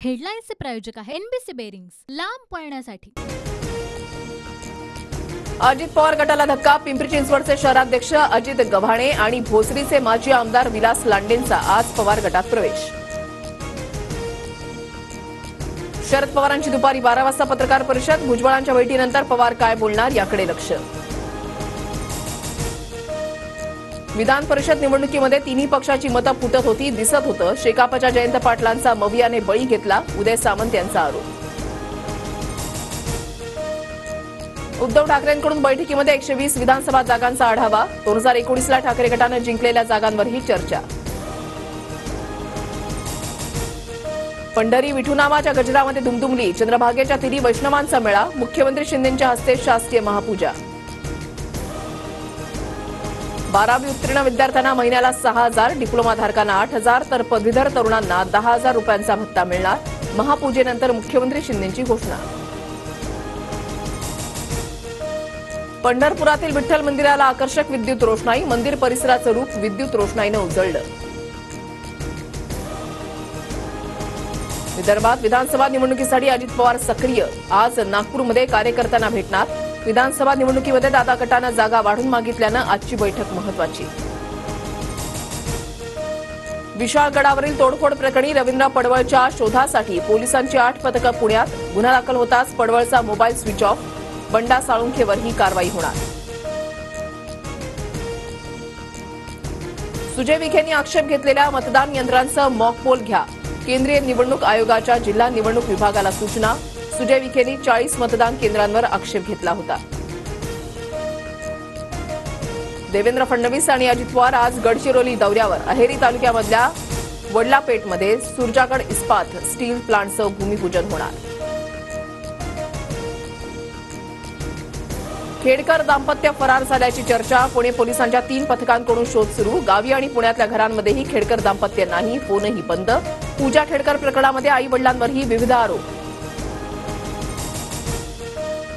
हेडलाईन्सचे प्रायोजक आहे NBC bearings, लांब पळण्यासाठी। अजित पवार गटाला धक्का। पिंपरी चिंचवडचे शहराध्यक्ष अजित गव्हाणे आणि भोसरीचे माजी आमदार विलास लांडेंचा आज पवार गटात प्रवेश। शरद पवारांची दुपारी 12 वाजता पत्रकार परिषद। भुजबळांच्या भेटीनंतर पवार काय बोलणार याकडे लक्ष। विधान परिषद निवडणुकीमध्ये तिन्ही पक्षाची मतं फुटत होती दिसत होतं। शेकापच्या जयंत पाटलांचा मवियाने बळी घेतला, उदय सामंत यांचा आरोप। उद्धव ठाकरेंकडून बैठकीमध्ये 120 विधानसभा जागांचा आढावा। 2019ला ठाकरे गटानं जिंकलेल्या जागांवरही चर्चा। पंढरी विठुनामाच्या गजरामध्ये दुमदुमली। चंद्रभागेच्या तीरी वैष्णवांचा मेळा। मुख्यमंत्री शिंदेंच्या हस्ते शासकीय महापूजा। 12वी उत्तीर्ण विद्यार्थ्यांना महिन्याला 6,000, डिप्लोमाधारकांना 8,000 तर पदवीधर तरुणांना 10,000 रुपयांचा भत्ता मिळणार। महापूजेनंतर मुख्यमंत्री शिंदेंची घोषणा। पंढरपुरातील विठ्ठल मंदिराला आकर्षक विद्युत रोषणाई। मंदिर परिसराचं रूप विद्युत रोषणाईनं उजळलं। विदर्भात विधानसभा निवडणुकीसाठी अजित पवार सक्रिय। आज नागपूरमध्ये कार्यकर्त्यांना भेटणार। विधानसभा निवडणुकीमध्ये दादा गटानं जागा वाढून मागितल्यानं आजची बैठक महत्वाची। विशाळगडावरील तोडफोड प्रकरणी रवींद्र पडवळच्या शोधासाठी पोलिसांची 8 पथकं पुण्यात। गुन्हा दाखल होताच पडवळचा मोबाईल स्विच ऑफ। बंडा साळुंखेवर ही कारवाई होणार। सुजय विखेंनी आक्षेप घेतलेल्या मतदान यंत्रांचं मॉकपोल घ्या। केंद्रीय निवडणूक आयोगाच्या जिल्हा निवडणूक विभागाला सूचना। सुजय विखेंनी 40 मतदान केंद्रांवर आक्षेप घेतला होता। देवेंद्र फडणवीस आणि अजित पवार आज गडचिरोली दौऱ्यावर। अहेरी तालुक्यामधल्या वडलापेठमध्ये सुरजागड इस्पात स्टील प्लांटचं भूमिपूजन होणार। खेडकर दाम्पत्य फरार झाल्याची चर्चा। पुणे पोलिसांच्या 3 पथकांकडून शोध सुरू। गावी आणि पुण्यातल्या घरांमध्येही खेडकर दाम्पत्य नाही, फोनही बंद। पूजा खेडकर प्रकरणामध्ये आई वडिलांवरही विविध आरोप।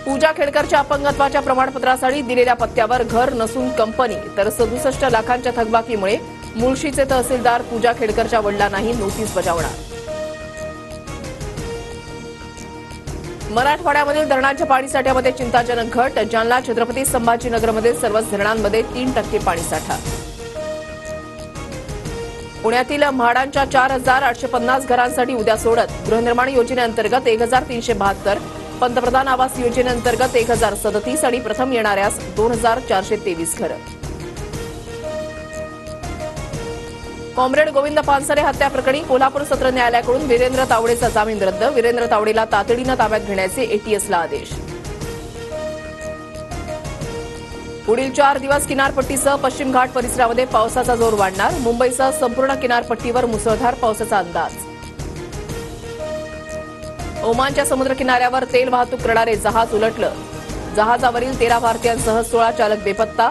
पूजा खेडकरच्या अपंगत्वाच्या प्रमाणपत्रासाठी दिलेल्या पत्त्यावर घर नसून कंपनी, तर 67 लाखांच्या थकबाकीमुळे मुळशीचे तहसीलदार पूजा खेडकरच्या वडिलांनाही नोटीस बजावणार। मराठवाड्यामधील धरणांच्या पाणीसाठ्यामध्ये चिंताजनक घट। जालना छत्रपती संभाजीनगरमध्ये सर्वच धरणांमध्ये 3% पाणीसाठा। पुण्यातील म्हाडांच्या 4,850 घरांसाठी उद्या सोडत। गृहनिर्माण योजनेअंतर्गत 1,372, पंतप्रधान आवास योजनेअंतर्गत 1,037 आणि प्रथम येणाऱ्यास 2,423 घरं। कॉम्रेड गोविंद पानसरे हत्या प्रकरणी कोल्हापूर सत्र न्यायालयाकडून वीरेंद्र तावडेचा जामीन रद्द। वीरेंद्र तावडेला तातडीनं ताब्यात घेण्याचे एटीएसला आदेश। पुढील 4 दिवस किनारपट्टीसह पश्चिम घाट परिसरामध्ये पावसाचा जोर वाढणार। मुंबईसह संपूर्ण किनारपट्टीवर मुसळधार पावसाचा अंदाज। ओमानच्या समुद्र किनाऱ्यावर तेल वाहतूक करणारे जहाज उलटलं। जहाजावरील 13 भारतीयांसह 16 चालक बेपत्ता।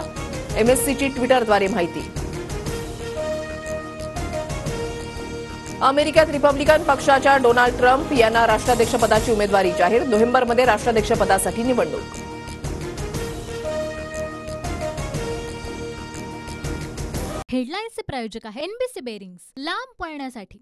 एमएससीची ट्विटरद्वारे माहिती। अमेरिकेत रिपब्लिकन पक्षाच्या डोनाल्ड ट्रम्प यांना राष्ट्राध्यक्षपदाची उमेदवारी जाहीर। नोव्हेंबरमध्ये राष्ट्राध्यक्षपदासाठी निवडणूक। हेडलाईन्सचे प्रायोजक आहे एनबीसी बेरिंग्स, लांब पळण्यासाठी।